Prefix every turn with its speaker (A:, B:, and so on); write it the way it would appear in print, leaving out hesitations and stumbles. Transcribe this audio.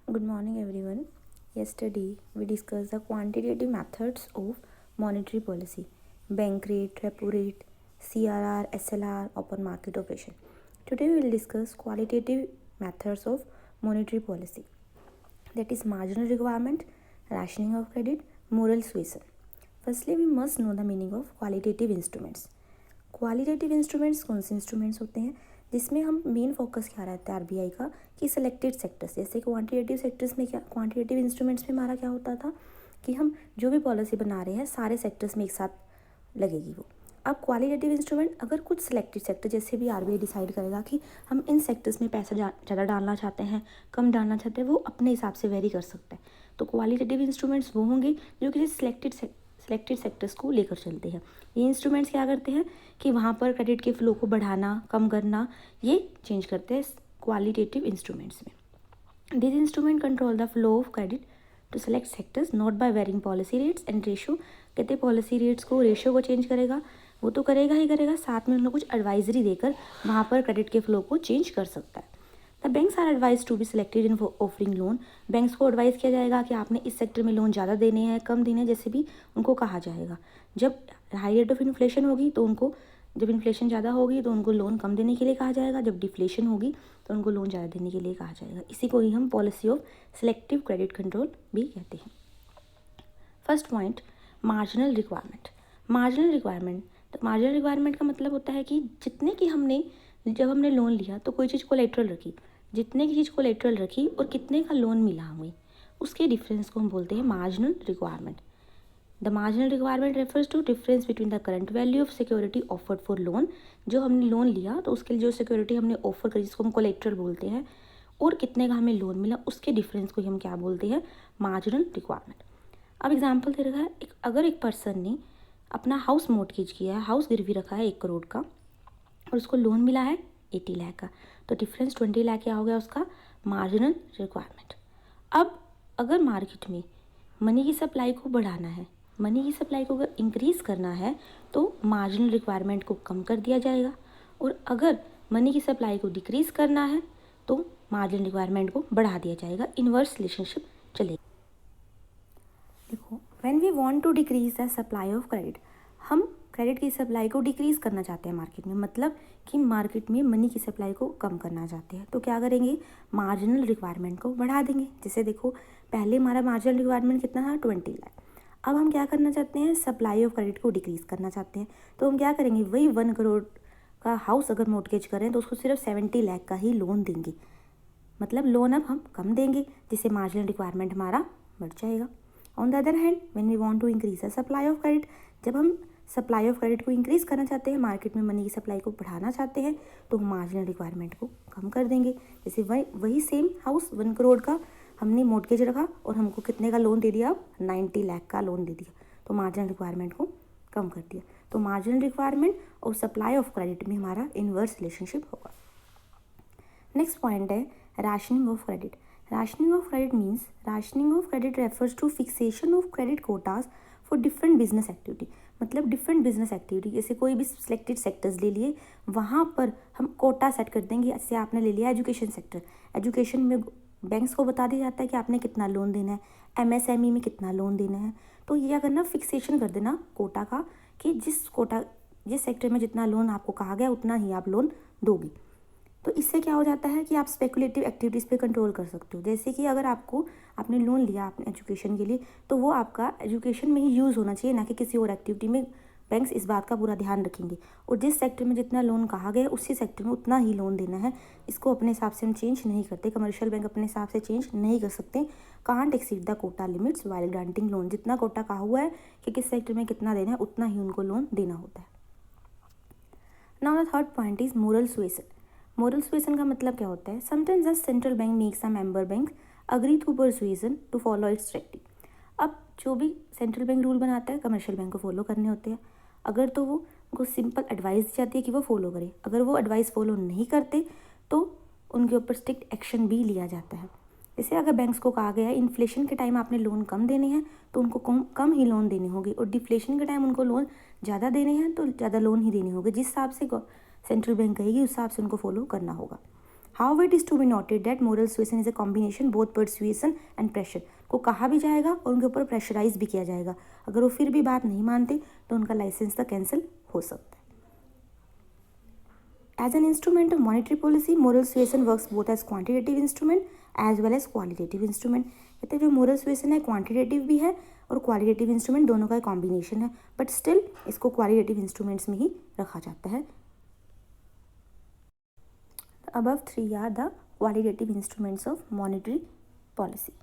A: Good morning, everyone. Yesterday, we discussed the quantitative methods of monetary policy: bank rate, repo rate, CRR, SLR, open market operation. Today, we will discuss qualitative methods of monetary policy, that is, marginal requirement, rationing of credit, moral suasion. Firstly, we must know the meaning of qualitative instruments. Qualitative instruments कौन से instruments होते हैं जिसमें हम main focus क्या रहता है RBI का कि सिलेक्टेड सेक्टर्स, जैसे क्वांटिटेटिव सेक्टर्स में क्या, क्वांटिटेटिव इंस्ट्रूमेंट्स में हमारा क्या होता था कि हम जो भी पॉलिसी बना रहे हैं सारे सेक्टर्स में एक साथ लगेगी वो। अब क्वालिटेटिव इंस्ट्रूमेंट अगर कुछ सिलेक्टेड सेक्टर, जैसे भी आरबीआई डिसाइड करेगा कि हम इन सेक्टर्स में पैसा ज़्यादा डालना चाहते हैं, कम डालना चाहते हैं, वो अपने हिसाब से वेरी कर सकता है। तो क्वालिटेटिव इंस्ट्रूमेंट्स वो होंगे जो किसी सिलेक्टेड सेक्टर्स को लेकर चलते हैं। ये इंस्ट्रूमेंट्स क्या करते हैं कि वहाँ पर क्रेडिट के फ्लो को बढ़ाना, कम करना, ये चेंज करते हैं क्वालिटेटिव इंस्ट्रूमेंट्स में। This instrument control the flow of credit to select sectors not by varying policy rates and ratio. कहते हैं पॉलिसी रेट्स को, रेशियो को चेंज करेगा, वो तो करेगा ही करेगा, साथ में उन्हें कुछ एडवाइजरी देकर वहाँ पर क्रेडिट के फ्लो को चेंज कर सकता है। The banks are advise to be selected in offering loan. Banks को एडवाइस किया जाएगा कि आपने इस सेक्टर में लोन ज़्यादा देने हैं, कम देने हैं, जैसे भी उनको कहा जाएगा। जब हाई रेट ऑफ इन्फ्लेशन होगी तो उनको, जब इन्फ्लेशन ज़्यादा होगी तो उनको लोन कम देने के लिए कहा जाएगा, जब डिफ्लेशन होगी तो उनको लोन ज़्यादा देने के लिए कहा जाएगा। इसी को ही हम policy of selective credit control भी कहते हैं। First point, marginal requirement. Marginal requirement, तो मार्जिनल रिक्वायरमेंट का मतलब होता है कि जितने की हमने, जब हमने लोन लिया तो कोई चीज़ कोलेटरल रखी, जितने की चीज़ कोलेटरल रखी और कितने का लोन मिला हमें, उसके डिफरेंस को हम बोलते हैं marginal requirement. The marginal requirement refers to difference between the current value of security offered for loan. जो हमने लोन लिया तो उसके लिए जो सिक्योरिटी हमने ऑफर करी, जिसको हम कोलेटरल बोलते हैं, और कितने का हमें लोन मिला, उसके डिफरेंस को हम क्या बोलते हैं, मार्जिनल रिक्वायरमेंट। अब एग्जाम्पल दे रखा है, अगर एक पर्सन ने अपना हाउस मॉर्टगेज किया है, हाउस गिरवी रखा है 1 करोड़ का, और उसको लोन मिला है 80 लाख का, तो डिफरेंस 20 लाख क्या हो गया उसका, मार्जिनल रिक्वायरमेंट। अब अगर मार्केट में मनी की सप्लाई को बढ़ाना है, मनी की सप्लाई को अगर इंक्रीज़ करना है तो मार्जिनल रिक्वायरमेंट को कम कर दिया जाएगा, और अगर मनी की सप्लाई को डिक्रीज़ करना है तो मार्जिनल रिक्वायरमेंट को बढ़ा दिया जाएगा। इन्वर्स रिलेशनशिप चलेगी। देखो, when we want to decrease the supply of credit, हम क्रेडिट की सप्लाई को डिक्रीज़ करना चाहते हैं मार्केट में, मतलब कि मार्केट में मनी की सप्लाई को कम करना चाहते हैं, तो क्या करेंगे, मार्जिनल रिक्वायरमेंट को बढ़ा देंगे। जैसे देखो, पहले हमारा मार्जिनल रिक्वायरमेंट कितना था, 20 लाख। अब हम क्या करना चाहते हैं, सप्लाई ऑफ क्रेडिट को डिक्रीज़ करना चाहते हैं, तो हम क्या करेंगे, वही 1 करोड़ का हाउस अगर मॉर्टगेज करें तो उसको सिर्फ 70 लाख का ही लोन देंगे, मतलब लोन अब हम कम देंगे, जिससे मार्जिनल रिक्वायरमेंट हमारा बढ़ जाएगा। On the other hand, when we want to increase the supply of credit, जब हम सप्लाई ऑफ क्रेडिट को इंक्रीज़ करना चाहते हैं, मार्केट में मनी की सप्लाई को बढ़ाना चाहते हैं, तो हम मार्जिनल रिक्वायरमेंट को कम कर देंगे। जैसे वही सेम हाउस 1 करोड़ का हमने मॉर्टगेज रखा और हमको कितने का लोन दे दिया, अब 90 लाख का लोन दे दिया, तो मार्जिनल रिक्वायरमेंट को कम कर दिया। तो मार्जिनल रिक्वायरमेंट और सप्लाई ऑफ क्रेडिट में हमारा इन्वर्स रिलेशनशिप होगा। नेक्स्ट पॉइंट है rationing of credit. Rationing of credit means, rationing of credit refers two fixation of credit Kota's for different business activity. मतलब डिफरेंट बिजनेस एक्टिविटी, जैसे कोई भी selected sectors ले लिए, वहाँ पर हम कोटा सेट कर देंगे। जैसे आपने ले लिया एजुकेशन सेक्टर, एजुकेशन में बैंक्स को बता दिया जाता है कि आपने कितना लोन देना है, एमएसएमई में कितना लोन देना है, तो ये क्या करना, फिक्सेशन कर देना कोटा का, कि जिस सेक्टर में जितना लोन आपको कहा गया उतना ही आप लोन दोगे। तो इससे क्या हो जाता है कि आप स्पेकुलेटिव एक्टिविटीज़ पे कंट्रोल कर सकते हो। जैसे कि अगर आपने लोन लिया अपने एजुकेशन के लिए, तो वो आपका एजुकेशन में ही यूज़ होना चाहिए, ना कि किसी और एक्टिविटी में। बैंक्स इस बात का पूरा ध्यान रखेंगे, और जिस सेक्टर में जितना लोन कहा गया उसी सेक्टर में उतना ही लोन देना है। इसको अपने हिसाब से हम चेंज नहीं करते, कमर्शियल बैंक अपने हिसाब से चेंज नहीं कर सकते। Can't exceed the quota limits while granting loan. जितना कोटा कहा हुआ है कि किस सेक्टर में कितना देना है, उतना ही उनको लोन देना होता है। Now the third point is moral suasion. Moral suasion का मतलब क्या होता है, sometimes the central bank makes a member bank agree through persuasion to follow its directive. अब जो भी सेंट्रल बैंक रूल बनाता है, कमर्शियल बैंक को फॉलो करने होते हैं। अगर तो वो उनको सिंपल एडवाइस दी जाती है कि वो फॉलो करें, अगर वो एडवाइस फॉलो नहीं करते तो उनके ऊपर स्ट्रिक्ट एक्शन भी लिया जाता है। जैसे अगर बैंक्स को कहा गया है इन्फ्लेशन के टाइम आपने लोन कम देने हैं, तो उनको कम ही लोन देने होंगे, और डिफ्लेशन के टाइम उनको लोन ज़्यादा देने हैं तो ज़्यादा लोन ही देने होंगे। जिस हिसाब से सेंट्रल बैंक कहेगी उस हिसाब से उनको फॉलो करना होगा। How it is to be noted that moral suasion is a combination both persuasion and pressure, को कहा भी जाएगा और उनके ऊपर प्रेशराइज भी किया जाएगा। अगर वो फिर भी बात नहीं मानते तो उनका लाइसेंस तक कैंसिल हो सकता है। As an instrument of monetary policy, moral suasion works both as quantitative instrument as well as qualitative instrument. कहते हैं जो moral suasion है क्वांटिटेटिव भी है और क्वालिटेटिव इंस्ट्रूमेंट, दोनों का कॉम्बिनेशन है, बट स्टिल इसको क्वालिटेटिव इंस्ट्रूमेंट्स में ही रखा जाता है। Above three are the qualitative instruments of monetary policy.